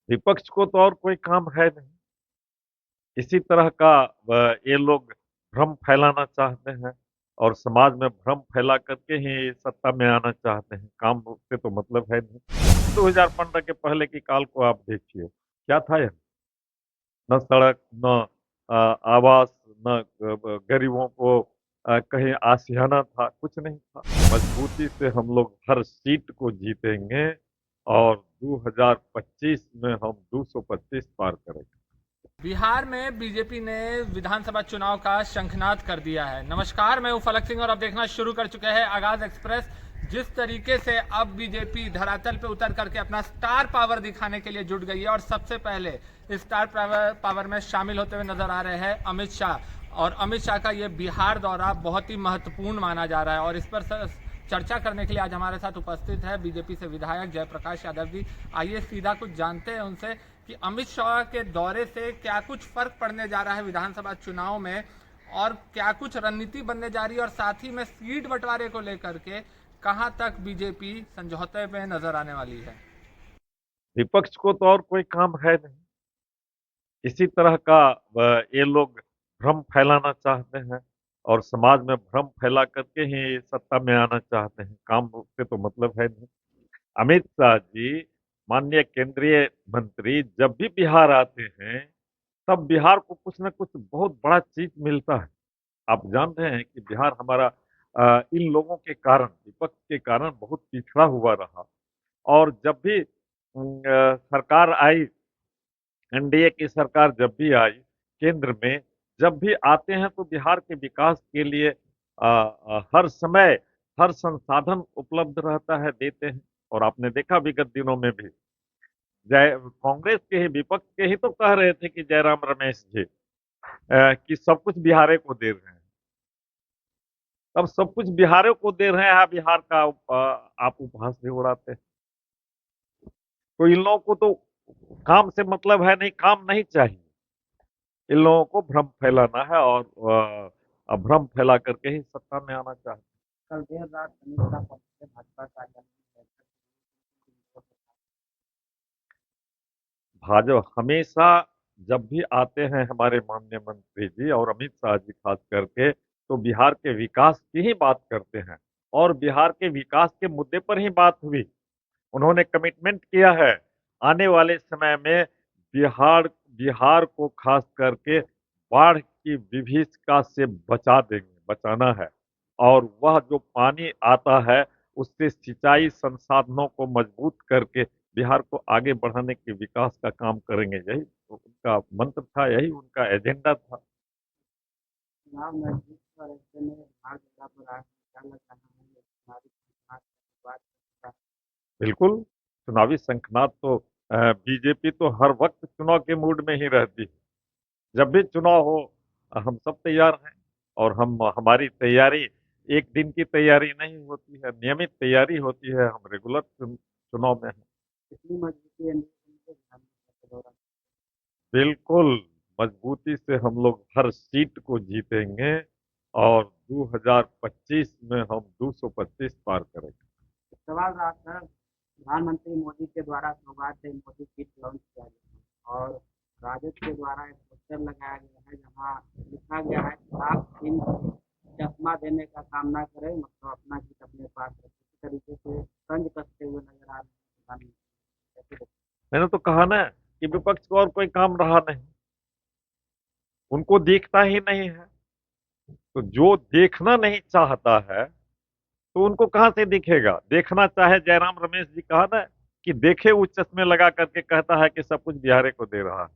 विपक्ष को तो और कोई काम है नहीं। इसी तरह का ये लोग भ्रम फैलाना चाहते हैं और समाज में भ्रम फैला करके ही सत्ता में आना चाहते हैं। काम से तो मतलब है नहीं। 2015 के पहले की काल को आप देखिए, क्या था यह? न सड़क, न अ, आवास, न गरीबों को कहीं आशियाना था, कुछ नहीं था। मजबूती से हम लोग हर सीट को जीतेंगे और 2025 में हम 225 पार करेंगे। बिहार में बीजेपी ने विधानसभा चुनाव का शंखनाद कर दिया है। नमस्कार, मैं हूं फलक सिंह और अब देखना शुरू कर चुके हैं आगाज एक्सप्रेस। जिस तरीके से अब बीजेपी धरातल पे उतर करके अपना स्टार पावर दिखाने के लिए जुट गई है और सबसे पहले इस स्टार पावर में शामिल होते हुए नजर आ रहे हैं अमित शाह। और अमित शाह का ये बिहार दौरा बहुत ही महत्वपूर्ण माना जा रहा है और इस पर चर्चा करने के लिए आज हमारे साथ उपस्थित है बीजेपी से विधायक जयप्रकाश यादव जी। आइए सीधा कुछ जानते हैं उनसे कि अमित शाह के दौरे से क्या कुछ फर्क पड़ने जा रहा है विधानसभा चुनाव में और क्या कुछ रणनीति बनने जा रही है और साथ ही में सीट बंटवारे को लेकर के कहां तक बीजेपी समझौते में नजर आने वाली है। विपक्ष को तो और कोई काम है नहीं। इसी तरह का ये लोग भ्रम फैलाना चाहते हैं और समाज में भ्रम फैला करके ही सत्ता में आना चाहते हैं। काम से तो मतलब है नहीं। अमित शाह जी, माननीय केंद्रीय मंत्री, जब भी बिहार आते हैं तब बिहार को कुछ न कुछ बहुत बड़ा चीज मिलता है। आप जान रहे हैं कि बिहार हमारा इन लोगों के कारण, विपक्ष के कारण बहुत पिछड़ा हुआ रहा। और जब भी सरकार आई, एनडीए की सरकार जब भी आई केंद्र में, जब भी आते हैं तो बिहार के विकास के लिए हर समय हर संसाधन उपलब्ध रहता है, देते हैं। और आपने देखा विगत दिनों में भी जय कांग्रेस के ही, विपक्ष के ही तो कह रहे थे कि जयराम रमेश जी कि सब कुछ बिहार को दे रहे हैं। अब सब कुछ बिहार को दे रहे हैं, बिहार का आप उपहास भी उड़ाते हैं। तो इन लोगों को तो काम से मतलब है नहीं, काम नहीं चाहिए। इन लोगों को भ्रम फैलाना है और भ्रम फैला करके ही सत्ता में आना चाहते हैं। कल देर रात अमित शाह पहुंचे भाजपा कार्यालय में। भाजपा हमेशा जब भी आते हैं हमारे माननीय मंत्री जी और अमित शाह जी खास करके, तो बिहार के विकास की ही बात करते हैं और बिहार के विकास के मुद्दे पर ही बात हुई। उन्होंने कमिटमेंट किया है आने वाले समय में बिहार बिहार को खास करके बाढ़ की विभीषिका से बचा देंगे, बचाना है। और वह जो पानी आता है उससे सिंचाई संसाधनों को मजबूत करके बिहार को आगे बढ़ाने के विकास का काम करेंगे। यही तो उनका मंत्र था, यही उनका एजेंडा था। चुनाव नजदीक पर ऐसे में भाग पर आज क्या लग रहा है हमारी बात। बिल्कुल, चुनावी शंखनाद तो बीजेपी तो हर वक्त चुनाव के मूड में ही रहती है। जब भी चुनाव हो हम सब तैयार हैं। और हम हमारी तैयारी एक दिन की तैयारी नहीं होती है, नियमित तैयारी होती है। हम रेगुलर चुनाव में हैं। कितनी मजबूती है के दौरान? बिल्कुल, मजबूती से हम लोग हर सीट को जीतेंगे और 2025 में हम 225 पार करेंगे। सवाल रहा था, प्रधानमंत्री मोदी के द्वारा सौगात मोदी किट लॉन्च किया गया और राजद के द्वारा एक पोस्टर लगाया गया है जहां लिखा गया है कि आप इन चकमा देने का काम ना करें, मतलब अपना किट अपने पास रखें। इस तरीके से तंज कसते हुए नजर आ रहे हैं प्रधानमंत्री। मैंने तो कहा ना कि विपक्ष को और कोई काम रहा नहीं, उनको देखता ही नहीं है। तो जो देखना नहीं चाहता है तो उनको कहां से दिखेगा? देखना चाहे, जयराम रमेश जी कहा ना कि देखे वो चश्मे लगा करके कहता है कि सब कुछ बिहारे को दे रहा है,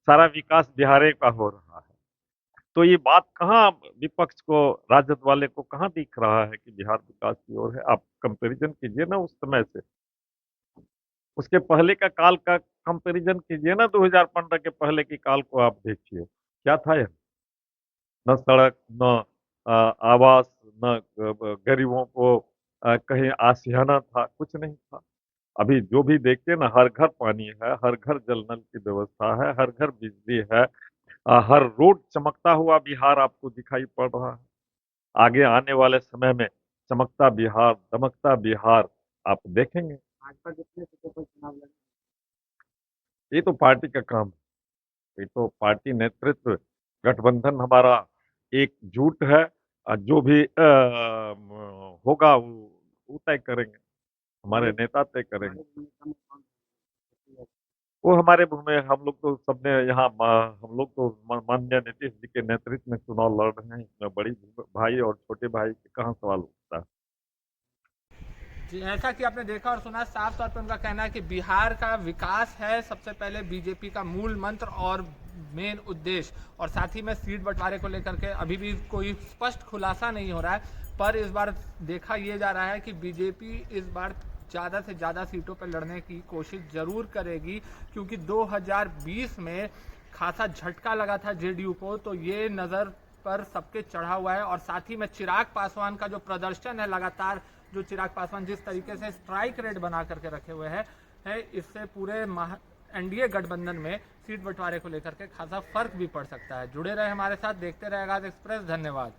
सारा विकास बिहारे का हो रहा है। तो ये बात कहाँ विपक्ष को, राजद वाले को कहाँ दिख रहा है कि बिहार विकास की ओर है? आप कंपैरिजन कीजिए ना उस समय से, उसके पहले का काल का कंपैरिजन कीजिए ना, 2015 के पहले की काल को आप देखिए, क्या था यह? न सड़क, न आवास, न गरीबों को कहीं आशियाना था, कुछ नहीं था। अभी जो भी देखते हैं ना, हर घर पानी है, हर घर जल नल की व्यवस्था है, हर घर बिजली है। हर रोड चमकता हुआ बिहार आपको दिखाई पड़ रहा है। आगे आने वाले समय में चमकता बिहार, दमकता बिहार आप देखेंगे। भाजपा कितने सीटों पर चुनाव लड़ेगी? ये तो पार्टी का काम है। ये तो पार्टी नेतृत्व, गठबंधन हमारा एकजुट है। जो भी होगा वो तय करेंगे, हमारे नेता तय करेंगे। वो हमारे में हम लोग तो सबने यहाँ हम लोग तो माननीय नीतीश जी के नेतृत्व में चुनाव लड़ रहे हैं। इसमें बड़ी भाई और छोटे भाई के कहाँ सवाल उठता है। जी, ऐसा कि आपने देखा और सुना, साफ तौर पे उनका कहना है कि बिहार का विकास है सबसे पहले बीजेपी का मूल मंत्र और मेन उद्देश्य, और साथ ही में सीट बंटवारे को लेकर के अभी भी कोई स्पष्ट खुलासा नहीं हो रहा है। पर इस बार देखा यह जा रहा है कि बीजेपी इस बार ज़्यादा से ज़्यादा सीटों पर लड़ने की कोशिश ज़रूर करेगी, क्योंकि 2020 में खासा झटका लगा था जेडीयू को, तो ये नज़र पर सबके चढ़ा हुआ है। और साथ ही में चिराग पासवान का जो प्रदर्शन है लगातार, जो चिराग पासवान जिस तरीके से स्ट्राइक रेट बना करके रखे हुए हैं है, इससे पूरे एनडीए गठबंधन में सीट बंटवारे को लेकर के खासा फर्क भी पड़ सकता है। जुड़े रहे हमारे साथ, देखते रहे आगाज एक्सप्रेस। धन्यवाद।